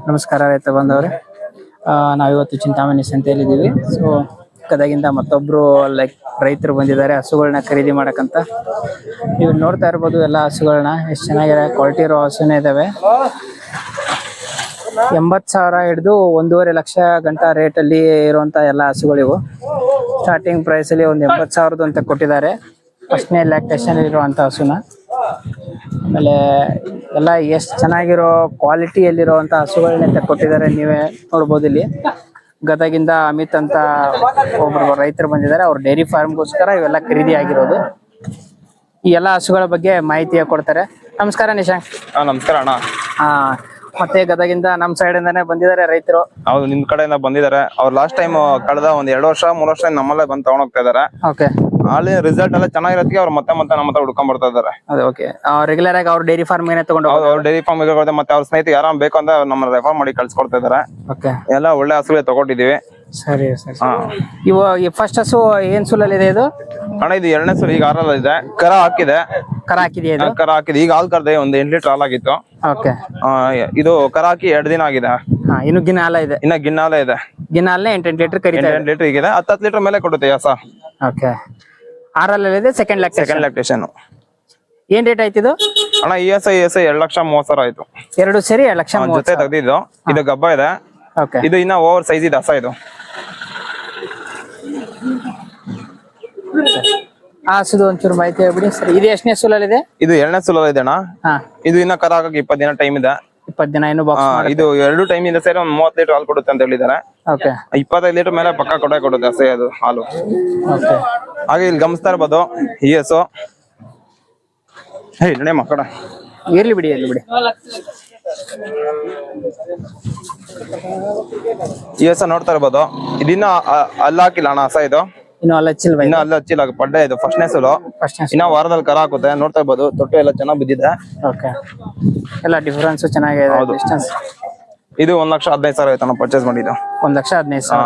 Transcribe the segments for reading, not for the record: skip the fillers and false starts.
ನಮಸ್ಕಾರ ರೈತ ಬಂದವ್ರೆ. ನಾವಿವತ್ತು ಚಿಂತಾಮಣಿ ಸಂತೆಯಲ್ಲಿದ್ದೀವಿ. ಸೊ ಗದಗಿಂದ ಮತ್ತೊಬ್ರು ಲೈಕ್ ರೈತರು ಬಂದಿದ್ದಾರೆ ಹಸುಗಳನ್ನ ಖರೀದಿ ಮಾಡಕ್ಕಂತ. ನೀವು ನೋಡ್ತಾ ಇರ್ಬೋದು ಎಲ್ಲ ಹಸುಗಳನ್ನ ಎಷ್ಟು ಚೆನ್ನಾಗಿದೆ, ಕ್ವಾಲಿಟಿ ಇರೋ ಹಸುನೇ ಇದಾವೆ. 80,000 ಹಿಡಿದು 1.5 ಲಕ್ಷ ಗಂಟ ರೇಟ್ ಅಲ್ಲಿ ಇರುವಂತ ಎಲ್ಲ ಹಸುಗಳಿವು. ಸ್ಟಾರ್ಟಿಂಗ್ ಪ್ರೈಸ್ ಅಲ್ಲಿ ಒಂದು 80,000 ಅಂತ ಕೊಟ್ಟಿದ್ದಾರೆ. ಫಸ್ಟ್ನೇ ಲ್ಯಾಕ್ಟೇಷನ್ ಇರುವಂತ ಹಸುನ. ಆಮೇಲೆ ಎಲ್ಲ ಎಷ್ಟು ಚೆನ್ನಾಗಿರೋ ಕ್ವಾಲಿಟಿಯಲ್ಲಿರುವಂತ ಹಸುಗಳನ್ನೇ ಕೊಟ್ಟಿದ್ದಾರೆ. ನೀವೇ ನೋಡ್ಬೋದು ಇಲ್ಲಿ ಗದಗಿಂದ ಅಮಿತ್ ಅಂತ ಒಬ್ರು ರೈತರು ಬಂದಿದ್ದಾರೆ. ಅವ್ರ ಡೈರಿ ಫಾರ್ಮ್ಗೋಸ್ಕರ ಇವೆಲ್ಲ ಖರೀದಿ ಆಗಿರೋದು. ಈ ಎಲ್ಲ ಹಸುಗಳ ಬಗ್ಗೆ ಮಾಹಿತಿಯ ಕೊಡ್ತಾರೆ. ನಮಸ್ಕಾರ ನಿಶಾಂಕ್. ನಮಸ್ಕಾರ ಅಣ್ಣ. ಮತ್ತೆ ಗದಗಿಂದ ನಮ್ ಸೈಡ್ ಇಂದಾನೆ ಬಂದಿದ್ದಾರೆ ರೈತರು. ಹೌದು, ನಿಮ್ ಕಡೆಯಿಂದ ಬಂದಿದ್ದಾರೆ. ಅವ್ರು ಲಾಸ್ಟ್ ಟೈಮ್ ಕಳೆದ 2 ವರ್ಷ 3 ವರ್ಷ ನಮ್ಮಲ್ಲೇ ಬಂದು ತಗೊಂಡ್ ಹೋಗ್ತಾ ಇದಾರೆ. ಓಕೆ, ಅಲ್ಲಿ ರಿಸಲ್ಟ್ ಎಲ್ಲ ಚೆನ್ನಾಗಿರೋದಕ್ಕೆ ಅವ್ರು ಮತ್ತೆ ನಮ್ಮ ಹತ್ರ ಹುಡ್ಕೊಂಡ್ ಬರ್ತಾ ಇದಾರೆ. ಓಕೆ, ರೆಗ್ಯುಲರ್ ಆಗಿ ಅವ್ರ ಡೈರಿ ಫಾರ್ಮ್ ಏನೇ ತಗೊಂಡು ಅವ್ರ ಡೈರಿ ಫಾರ್ಮ್ ಮತ್ತೆ ಅವ್ರ ಸ್ನೇಹಿತ ಯಾರ ಬೇಕು ಅಂತ ನಮ್ಮ ರೆಫರ್ ಮಾಡಿ ಕಳ್ಸಿಕೊಡ್ತಾ ಇದಾರೆ. ಓಕೆ, ಎಲ್ಲ ಒಳ್ಳೆ ಹಸುಗಳೇ ತಗೊಂಡಿದೀವಿ. ಸರಿ ಸರಿ. ಇವು ಈ ಫಸ್ಟ್ ಹಸು ಏನ್ ಸುಲಲ್ಲಿದೆ ಇದು? ಅಣ್ಣ ಇದು 2ನೇ ಸುಲು. ಈಗ 6 ಇದೆ. ಕರ ಹಾಕಿದೆ. ಕರ ಹಾಕಿದೆ ಇದು? ಕರ ಹಾಕಿದೆ. ಈಗ ಹಾಲ್ ಕರ್ದೆ ಒಂದು 8 ಲೀಟರ್ ಹಾಲಾಗಿತ್ತು. ಓಕೆ, ಇದು ಕರ ಹಾಕಿ 2 ದಿನ ಆಗಿದೆ. ಇನ್ನು ಗಿನ್ನಾಲ ಇದೆ? ಇನ್ನ ಗಿನ್ನಾಲ ಇದೆ. ಗಿನ್ನಾಲ 8 ಲೀಟರ್ ಕರೀತಾ 8 ಲೀಟರ್ ಇದೆ. 10 ಲೀಟರ್ ಮೇಲೆ ಕೊಡುತ್ತೆ ಹಸ. ಓಕೆ, 6 ಇದೆ. Second lactation. ಏನ್ ರೇಟ್ ಆಯ್ತು ಇದು? ಅಣ್ಣ ESI 2,30,000 ಆಯ್ತು. ಎರಡು ಸೇರಿ 2,30,000 ಜೊತೆ ತೆಗ್ದಿದ್ದು. ಇದು ಗಬ್ಬ ಇದೆ. ಓಕೆ, ಇದು ಇನ್ನ ಓವರ್ ಸೈಜ್ ಇದೆ ಹಸ. ಇದು ಹಸುದು ಒಂಚೂರು ಮಾಹಿತಿ ಹೇಳ್ಬಿಡಿ ಸರ್. ಇದು ಎಷ್ಟನೇ ಸುಲಲ್ಲಿದೆ? ಇದು 2ನೇ ಸುಲಲ್ಲಿ ಇದೆ ಅಣ್ಣ. ಇದು ಇನ್ನ ಕರ ಹಾಕಕ್ಕೆ 20 ದಿನ ಟೈಮ್ ಇದೆ. 20 ದಿನ ಇನ್ನು ಬಾಕ್ಸ್. ಇದು 2 ಟೈಮ್ ಇಂದ ಸೇರಿ ಒಂದು 30 ಲೀಟರ್ ಹಾಲು ಕೊಡುತ್ತೆ ಅಂತ ಹೇಳಿದ್ದಾರೆ. ಓಕೆ, 25 ಲೀಟರ್ ಮೇಲೆ ಪಕ್ಕ ಕೊಡುತ್ತೆ ಹಸೆ ಅದು ಹಾಲು. ಓಕೆ, ಹಾಗೆ ಇಲ್ಲಿ ಗಮನಿಸ್ತಾ ಇರ್ಬೋದು ಈ ಹಸು. ನಡೆ ಮಕ್ಕಳ ಇರ್ಲಿ ಬಿಡಿ. ಈ ಹಸ ನೋಡ್ತಾ ಇರ್ಬೋದು. ಇದಿನ್ನ ಅಲ್ಲಿ ಹಾಕಿಲ್ಲ ಅಣ್ಣ ಹಸ. ಇದು ಇನ್ನು ಅಲ್ಲಿ ಹಚ್ಚಿಲ್ವಾ? ಇನ್ನ ಅಲ್ಲಿ ಹಚ್ಚಿಲ್ಲ. ಪಡ್ಡೆ ಇದು ಫಸ್ಟ್ನೇ ಸುಲು. ಇನ್ನ ವಾರದಲ್ಲಿ ಕರ ಹಾಕುತ್ತೆ. ನೋಡ್ತಾ ಇರ್ಬೋದು ತೊಟ್ಟೆ ಎಲ್ಲ ಚೆನ್ನಾಗಿ ಬಿದ್ದಿದೆ. ಓಕೆ, ಎಲ್ಲ ಡಿಫರೆನ್ಸ್ ಚೆನ್ನಾಗಿದೆ. ಡಿಸ್ಟೆನ್ಸ್ ಇದು 1,15,000 ಆಯ್ತು ನಾವು ಪರ್ಚೇಸ್ ಮಾಡಿದ್ದು. 1,15,000.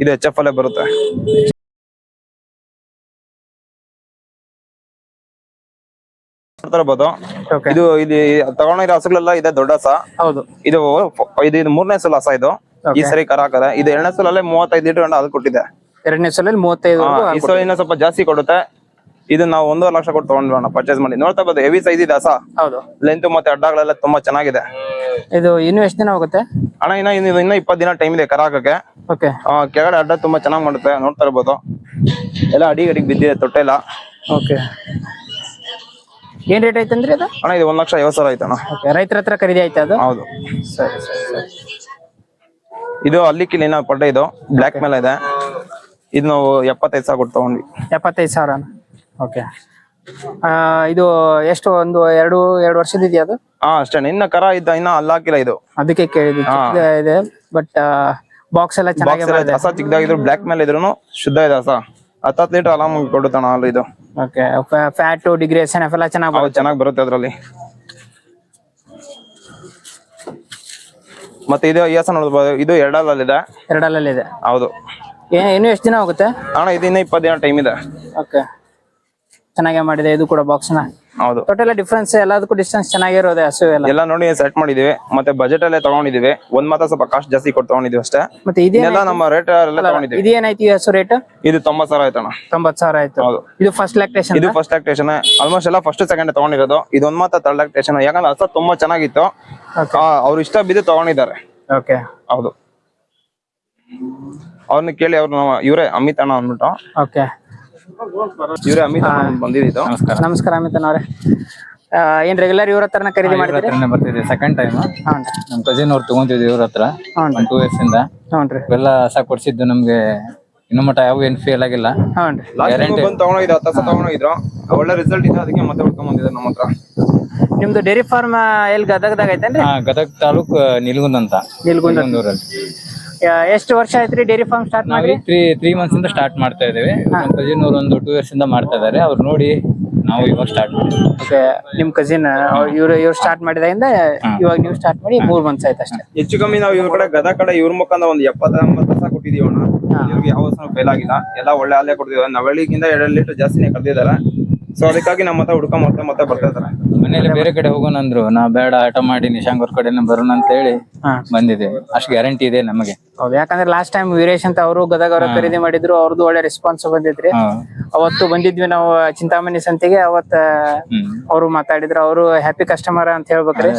ಇದು HF ಅಲ್ಲೇ ಬರುತ್ತೆ. ನೋಡ್ತಾ ಇರ್ಬೋದು. ಇದು ಇಲ್ಲಿ ತಗೊಂಡಿರೋ ಹಸುಗಳೆಲ್ಲ ಇದೆ ದೊಡ್ಡ ಹಸ. ಹೌದು, ಇದು 3ನೇ ಸುಲು ಹಸ. ಇದು ಈ ಸರಿ ಕರ ಹಾಕದೆ. ಇದು 2ನೇ ಸುಲಲ್ಲೇ 35 ಲೀಟರ್ ಗಂಟ ಹಾಲು ಕೊಟ್ಟಿದೆ. 2ನೇ ಸುಲಲ್ಲಿ 35. ಈ ಸಲ ಇನ್ನ ಸ್ವಲ್ಪ ಜಾಸ್ತಿ ಕೊಡುತ್ತೆ. ಇದು ನಾವು 1.5 ಲಕ್ಷ ಕೊಟ್ಟು ತಗೊಂಡ್ವಿ ಪರ್ಚೇಸ್ ಮಾಡಿ. ನೋಡ್ತಾ ಇರ್ಬೋದು ಹೆವಿ ಸೈಜ್ ಇದೆ ಹಸ. ಹೌದು, ಲೆಂತ್ ಮತ್ತೆ ಅಡ್ಡಗಳೆಲ್ಲ ತುಂಬಾ ಚೆನ್ನಾಗಿದೆ. ಇದು ಇನ್ನು ಎಷ್ಟು ದಿನ ಹೋಗುತ್ತೆ ಅಣ್ಣ? ಇನ್ನ 20 ದಿನ ಟೈಮ್ ಇದೆ ಕರ ಹಾಕಕ್ಕೆ. ಓಕೆ, ಕೆಳಗಡೆ ಅಡ್ಡ ತುಂಬಾ ಚೆನ್ನಾಗಿ ಮಾಡುತ್ತೆ. ನೋಡ್ತಾ ಇರ್ಬೋದು ಎಲ್ಲ ಅಡಿಗೆ ಬಿದ್ದಿದೆ ತೊಟ್ಟೆ ಎಲ್ಲ. ಓಕೆ, ಏನ್ ರೇಟ್ ಐತಂದ್ರಿ ಅದು? ಅಣ್ಣ ಇದು 1,50,000 ಆಯ್ತು ಅಣ್ಣ. ರೈತರ ಹತ್ರ ಖರೀದಿ ಆಯ್ತಾ ಅದು? ಹೌದು. ಸರಿ ಸರಿ ಸರಿ. ಇದು ಅಲ್ಲಿ ಕಿಲಿನ ಪಡ್ಡೆ. ಇದು ಬ್ಲಾಕ್ ಮೇಲೆ ಇದೆ. ಇದು ನಾವು 75,000 ಕೊಟ್ಟು ತಗೊಂಡ್ವಿ. 75,000. ಓಕೆ, ಇದು ಎಷ್ಟು ಒಂದು 2 ವರ್ಷದ ಇದೆಯಾ ಅದು? ಅಷ್ಟೇ. ಇನ್ನ ಕರ ಇನ್ನ ಅಲ್ಲಿ ಹಾಕಿಲ್ಲ. ಇದು ಅದಕ್ಕೆ ಕೇಳಿದ್ವಿ. ಇದೆ ಬಟ್ ಬಾಕ್ಸ್ ಎಲ್ಲ ಚೆನ್ನಾಗಿ ಹಸ ಚಿಕ್ಕದಾಗಿದ್ರು ಬ್ಲಾಕ್ ಮೇಲೆ ಇದ್ರು ಶುದ್ಧ ಇದೆ ಹಸ. 10 ಲೀಟರ್ ಆರಾಮ್ ಕೊಡುತ್ತಣ್ಣ ಹಾಲು ಇದು. ಓಕೆ, ಫ್ಯಾಟ್ ಡಿಗ್ರೇಷನ್ ಎಲ್ಲ ಚೆನ್ನಾಗಿ ಬರುತ್ತೆ ಅದ್ರಲ್ಲಿ. ಮತ್ತೆ ಇದು ES ನೋಡ್ಬೋದು. ಇದು 2 ಇದೆ. ಹೌದು. ಇನ್ನು ಎಷ್ಟು ದಿನ ಹೋಗುತ್ತೆ ಅಣ್ಣ? ಇದು ಇನ್ನ 20 ದಿನ ಟೈಮ್ ಇದೆ. ಓಕೆ, ಚೆನ್ನಾಗೇ ಮಾಡಿದೆ ಇದು ಕೂಡ ಬಾಕ್ಸ್ ನ. ಹೌದು, ಟೋಟಲ್ ಡಿಫರೆನ್ಸ್ ಎಲ್ಲದಕ್ಕೂ ಡಿಸ್ಟೆನ್ಸ್ ಚೆನ್ನಾಗಿರೋದೆ ಹಸು ಎಲ್ಲ ನೋಡಿ ಸೆಟ್ ಮಾಡಿದೀವಿ. ಮತ್ತೆ ಬಜೆಟ್ ಅಲ್ಲೇ ತಗೊಂಡಿದೀವಿ. ಒಂದ್ ಮಾತ್ರ ಸ್ವಲ್ಪ ಕಾಸ್ಟ್ ಜಾಸ್ತಿ ಕೊಟ್ಟು ತಗೊಂಡಿದೀವಿ ಅಷ್ಟೇ. ಮತ್ತೆ ಇದೆಲ್ಲ ನಮ್ಮ ರೇಟ್ ಎಲ್ಲ ತಗೊಂಡಿದೀವಿ. ಇದೇನಾಯ್ತು ಈ ಹಸು ರೇಟ್? ಇದು 90,000 ಆಯ್ತಣ್ಣ. 90,000 ಆಯ್ತು. ಹೌದು. ಇದು ಫಸ್ಟ್ ಲ್ಯಾಕ್ಟೇಷನ್? ಇದು ಫಸ್ಟ್ ಲ್ಯಾಕ್ಟೇಷನ್. ಆಲ್ಮೋಸ್ಟ್ ಎಲ್ಲ ಫಸ್ಟ್ ಸೆಕೆಂಡ್ ತಗೊಂಡಿರೋದು. ಇದೊಂದ್ ಮಾತ್ರ ಥರ್ಡ್ ಲ್ಯಾಕ್ಟೇಷನ್. ಯಾಕಂದ್ರೆ ಹಸ ತುಂಬಾ ಚೆನ್ನಾಗಿತ್ತು. ಅವ್ರು ಇಷ್ಟ ಬಿದ್ದು ತಗೊಂಡಿದ್ದಾರೆ. ಓಕೆ, ಹೌದು. ಅವ್ರನ್ನ ಕೇಳಿ. ಇವ್ರೆ ಅಮಿತ್ ಅಣ್ಣ ಅಂದ್ಬಿಟ್ಟು. ಓಕೆ, ಇವ್ರೆ ಅಮಿತ್ ಅಣ್ಣ ಬಂದಿದ್ದು. ನಮಸ್ಕಾರ ಅಮಿತ್ ಅಣ್ಣವ್ರೆ. ಏನ್ ರೆಗ್ಯುಲರ್ ಇವ್ರ ಹತ್ರನ ಖರೀದಿ ಬರ್ತಿದ್ವಿ. ಸೆಕೆಂಡ್ ಟೈಮ್ ನಮ್ ಕಸಿನ್ ಅವ್ರು ತಗೊಂತಿದ್ವಿ ಇವ್ರ ಹತ್ರ 2 years ಇಂದ. ಎಲ್ಲ ಹಸ ಕೊಡ್ಸಿದ್ದು ನಮ್ಗೆ ಇನ್ನು ಮಟ್ಟ ಯಾವ ಏನ್ ಫೇಲ್ ಆಗಿಲ್ಲ. ತಗೊಂಡಿದ್ರು 10 ತಗೊಂಡಿದ್ರು. ಒಳ್ಳೆ ರಿಸಲ್ಟ್ ಇದೆ. ಅದಕ್ಕೆ ಮತ್ತೆ ಹುಡ್ಕೊಂಡ್ ಬಂದಿದ್ದಾರೆ ನಮ್ಮ ಹತ್ರ. ನಿಮ್ದು ಡೈರಿ ಫಾರ್ಮ್ ಎಲ್ಲಿ ಗದಗದಾಗ ಐತೇನ್ರಿ? ಗದಗ್ ತಾಲೂಕ್ ನಿಲ್ಗುಂದ್ ಅಂತ. ನಿಲ್ಗುಂದೂರಲ್ಲಿ. ಎಷ್ಟು ವರ್ಷ ಆಯ್ತ್ರಿ ಡೈರಿ ಫಾರ್ಮ್ ಸ್ಟಾರ್ಟ್ ಮಾಡಿ? 3 months ಇಂದ ಸ್ಟಾರ್ಟ್ ಮಾಡ್ತಾ ಇದೀವಿ. ನಮ್ ಕಸಿನ್ ಅವ್ರು ಒಂದು 2 years ಇಂದ ಮಾಡ್ತಾ ಇದಾರೆ. ಅವ್ರು ನೋಡಿ ನಾವು ಇವಾಗ ಸ್ಟಾರ್ಟ್ ಮಾಡಿದ್ವಿ. ಓಕೆ, ನಿಮ್ ಕಸಿನ್ ಇವ್ರು ಸ್ಟಾರ್ಟ್ ಮಾಡಿದಾಗಿಂದ ಇವಾಗ ನೀವು ಸ್ಟಾರ್ಟ್ ಮಾಡಿ 3 months ಆಯ್ತು ಅಷ್ಟೇ. ಹೆಚ್ಚು ಕಮ್ಮಿ ನಾವು ಇವ್ರ ಕಡೆ ಗದಗ ಕಡೆ ಇವ್ರ ಮುಖಾಂತರ ಒಂದು 70-80 ಹಸ ಕೊಟ್ಟಿದೀವಿ ಅಣ್ಣ. ಇವ್ರಿಗೆ ಯಾವ ಹಸನು ಫೇಲ್ ಆಗಿಲ್ಲ. ಎಲ್ಲ ಒಳ್ಳೆ ಹಾಲೇ ಕೊಡ್ತಿದ್ದಾರೆ. ನವಳಿಗಿಂತ 2 ಲೀಟರ್ ಜಾಸ್ತಿನೇ ಕರೆದಿದ್ದಾರೆ. ಸೊ ಅದಕ್ಕಾಗಿ ನಮ್ಮ ಹತ್ರ ಹುಡ್ಕೊಂಡ್ ಮತ್ತೆ ಬರ್ತಾ ಇದಾರೆ. ಮನೇಲಿ ಬೇರೆ ಕಡೆ ಹೋಗೋಣ ಅಂದ್ರು, ನಾ ಬೇಡ ಆಟ ಮಾಡಿ ನಿಶಾಂಕ್ ಅವ್ರ ಕಡೆನೆ ಬರೋಣ ಅಂತ ಹೇಳಿ ಹಾ. ಬಂದಿದ್ದೇವೆ. ಅಷ್ಟು ಗ್ಯಾರಂಟಿ ಇದೆ ನಮಗೆ. ಹೌದು, ಯಾಕಂದ್ರೆ ಲಾಸ್ಟ್ ಟೈಮ್ ವೀರೇಶ್ ಅಂತ ಅವರು ಗದಗ ಅವರ ಖರೀದಿ ಮಾಡಿದ್ರು, ಅವ್ರದ್ದು ಒಳ್ಳೆ ರೆಸ್ಪಾನ್ಸ್ ಬಂದಿದ್ರಿ. ಹಾ. ಅವತ್ತು ಬಂದಿದ್ವಿ ನಾವು ಚಿಂತಾಮಣಿ ಸಂತೆಗೆ, ಅವತ್ತ ಅವರು ಮಾತಾಡಿದ್ರು, ಅವರು ಹ್ಯಾಪಿ ಕಸ್ಟಮರ್ ಅಂತ ಹೇಳ್ಬೇಕ್ರಿ.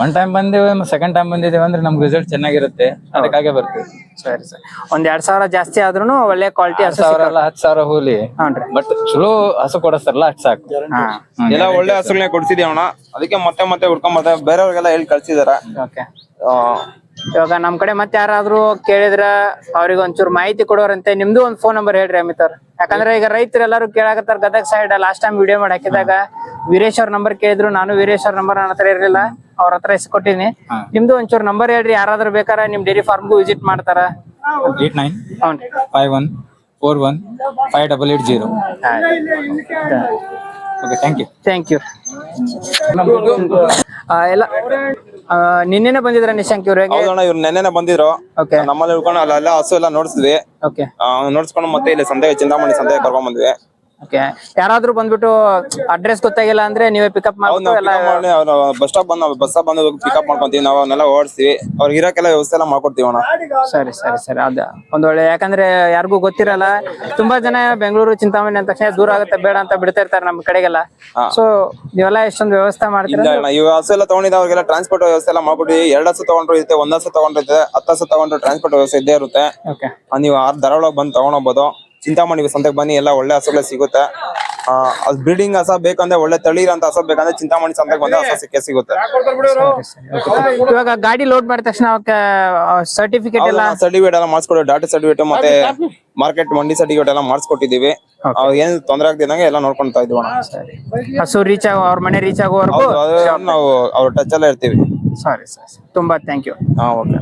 ಒನ್ ಟೈಮ್ ಬಂದೇವೆ, ಸೆಕೆಂಡ್ ಟೈಮ್ ಬಂದಿದ್ದೇವೆ ಅಂದ್ರೆ ನಮ್ಗೆ ರಿಸಲ್ಟ್ ಚೆನ್ನಾಗಿರುತ್ತೆ, ಅದಕ್ಕಾಗೆ ಬರ್ತೀವಿ. ಸರಿ ಸರಿ. ಒಂದ್ 2,000 ಜಾಸ್ತಿ ಆದ್ರೂ ಒಳ್ಳೆ ಕ್ವಾಲಿಟಿ ಹಸು 10,000 ಹೋಗ್ಲಿ, ಬಟ್ ಚಲೋ ಹಸು ಕೊಡಿಸ್ತಾರಲ್ಲ ಅಷ್ಟು ಸಾಕು. ಎಲ್ಲ ಒಳ್ಳೆ ಹಸುಗಳನ್ನೇ ಕೊಡ್ಸಿದೀವಿ ಅಣ್ಣ, ಅದಕ್ಕೆ ಮತ್ತೆ ಮತ್ತೆ ಹುಡ್ಕೊಂಡ್ ಮತ್ತೆ ಬೇರೆಯವ್ರಿಗೆಲ್ಲ ಹೇಳಿ ಕಳ್ಸಿದಾರ. ಓಕೆ. ಇವಾಗ ನಮ್ ಕಡೆ ಮತ್ತೆ ಯಾರಾದ್ರೂ ಕೇಳಿದ್ರ ಅವ್ರಿಗೆ ಒಂಚೂರು ಮಾಹಿತಿ ಕೊಡೋರಂತೆ. ನಿಮ್ದು ಒಂದ್ ಫೋನ್ ನಂಬರ್ ಹೇಳ್ರಿ ಅಮಿತ್ ಅವ್ರ, ಯಾಕಂದ್ರೆ ಈಗ ರೈತರು ಎಲ್ಲಾರು ಕೇಳಾಕತ್ತಾರ Gadag side. Last time video ಮಾಡಿ ಹಾಕಿದಾಗ ವೀರೇಶ್ ಅವ್ರ ನಂಬರ್ ಕೇಳಿದ್ರು, ನಾನು ವೀರೇಶ್ ಅವ್ರ ನಂಬರ್ ನನ್ನ ಹತ್ರ ಇರ್ಲಿಲ್ಲ, ಅವ್ರ ಹತ್ರ ಇಸ್ಕೊಟ್ಟಿನಿ. ನಿಮ್ದು ಒಂಚೂರು ನಂಬರ್ ಹೇಳ್ರಿ, ಯಾರಾದ್ರೂ ಬೇಕಾರೆ ನಿಮ್ ಡೈರಿ ಫಾರ್ಮ್ಗೂ ವಿಸಿಟ್ ಮಾಡ್ತಾರ. 8951415880. Okay, thank you. Thank you. ಎಲ್ಲ ನಿನ್ನೆನೆ ಬಂದಿದ್ರ ನಿಶಾಂಕ್ ಇವ್ರಿಗೆ? ಹೌದಣ್ಣ, ಇವ್ರು ನೆನ್ನೆನೆ ಬಂದಿದ್ರು. ಓಕೆ. ನಮ್ಮಲ್ಲಿ ಉಳ್ಕೊಂಡು ಅಲ್ಲೆಲ್ಲ ಹಸು ಎಲ್ಲ ನೋಡಿಸಿದ್ವಿ. ಓಕೆ. ನೋಡ್ಸ್ಕೊಂಡು ಮತ್ತೆ ಇಲ್ಲಿ ಸಂತೆಗೆ, ಚಿಂತಾಮಣಿ ಸಂತೆಗೆ ಕರ್ಕೊಂಡ್ ಬಂದ್ವಿ. ಓಕೆ. ಯಾರಾದ್ರೂ ಬಂದ್ಬಿಟ್ಟು ಅಡ್ರೆಸ್ ಗೊತ್ತಾಗಿಲ್ಲ ಅಂದ್ರೆ ನೀವೇ ಪಿಕಪ್ ಮಾಡ್ಬಿಟ್ಟು ಎಲ್ಲ ಬಸ್ ಸ್ಟಾಪ್ ಬಂದು ಪಿಕಪ್ ಮಾಡ್ಕೊಂತೀವಿ, ನಾವು ಅವನ್ನೆಲ್ಲ ಓಡಿಸ್ತೀವಿ, ಅವ್ರಿಗೆ ಇರಕ್ಕೆಲ್ಲ ವ್ಯವಸ್ಥೆ ಎಲ್ಲ ಮಾಡ್ಕೊಡ್ತೀವಿ ಅಣ್ಣ. ಸರಿ ಸರಿ ಸರಿ. ಅದ ಒಂದೊಳ್ಳೆ, ಯಾಕಂದ್ರೆ ಯಾರಿಗೂ ಗೊತ್ತಿರಲ್ಲ, ತುಂಬಾ ಜನ ಬೆಂಗಳೂರು ಚಿಂತಾಮಣಿ ಅಂತ ತಕ್ಷಣ ದೂರ ಆಗುತ್ತೆ ಬೇಡ ಅಂತ ಬಿಡ್ತಾ ಇರ್ತಾರೆ ನಮ್ಮ ಕಡೆಗೆಲ್ಲ. ಸೊ ನೀವೆಲ್ಲ ಎಷ್ಟೊಂದು ವ್ಯವಸ್ಥೆ ಮಾಡ್ತೀರಾ? ಇಲ್ಲ ಅಣ್ಣ, ಇವಾಗ ಹಸು ಎಲ್ಲ ತಗೊಂಡಿದ್ದ ಅವ್ರಿಗೆಲ್ಲ ಟ್ರಾನ್ಸ್ಪೋರ್ಟ್ ವ್ಯವಸ್ಥೆ ಎಲ್ಲ ಮಾಡ್ಬಿಟ್ಟು, 2 ಹಸು ತಗೊಂಡ್ರು ಇರುತ್ತೆ, 1 ಹಸು ತಗೊಂಡಿರುತ್ತೆ, 10 ಹಸು ತಗೊಂಡ್ರು ಟ್ರಾನ್ಸ್ಪೋರ್ಟ್ ವ್ಯವಸ್ಥೆ ಇದ್ದೇ ಇರುತ್ತೆ. ಓಕೆ. ನೀವು ಧಾರವಾಡ ಬಂದು ತಗೊಂಡೋಗ್ಬೋದು. ಚಿಂತಾಮಣಿ ಸಂತೆಗೆ ಬನ್ನಿ, ಎಲ್ಲ ಒಳ್ಳೆ ಹಸುಗಳೇ ಸಿಗುತ್ತೆ. ಅದು ಬ್ರೀಡಿಂಗ್ ಹಸ ಬೇಕಂದ್ರೆ, ಒಳ್ಳೆ ತಳಿರಂತ ಹಸ ಬೇಕಂದ್ರೆ ಚಿಂತಾಮಣಿ ಸಂತೆಗೆ ಬಂದ್ರೆ ಹಸ ಸಿಗುತ್ತೆ. ಇವಾಗ ಗಾಡಿ ಲೋಡ್ ಮಾಡಿದ ತಕ್ಷಣ ಸರ್ಟಿಫಿಕೇಟ್ ಎಲ್ಲ ಸರ್ಟಿಫಿಕೇಟ್ ಎಲ್ಲ ಮಾಡಿಸ್ಕೊಡಿ, ಡಾಟಾ ಸರ್ಟಿಫಿಕೇಟ್ ಮತ್ತೆ ಮಾರ್ಕೆಟ್ ಮಂಡಿ ಸರ್ಟಿಫಿಕೇಟ್ ಎಲ್ಲ ಮಾಡಿಸ್ಕೊಟ್ಟಿದೀವಿ. ಏನ್ ತೊಂದರೆ ಆಗದಿದ್ದಂಗೆ ಎಲ್ಲ ನೋಡ್ಕೊಂತಾ ಇದೀವಿ ಅಣ್ಣ. ಹಸು ರೀಚ್ ಆಗೋ, ಅವ್ರ ಮನೆ ರೀಚ್ ಆಗೋವರೆಗೂ ನಾವು ಅವ್ರ ಟಚ್ ಎಲ್ಲ ಇರ್ತೀವಿ. ಸರಿ ಸರಿ. ತುಂಬಾ ಥ್ಯಾಂಕ್ ಯು. ಹಾ, ಓಕೆ.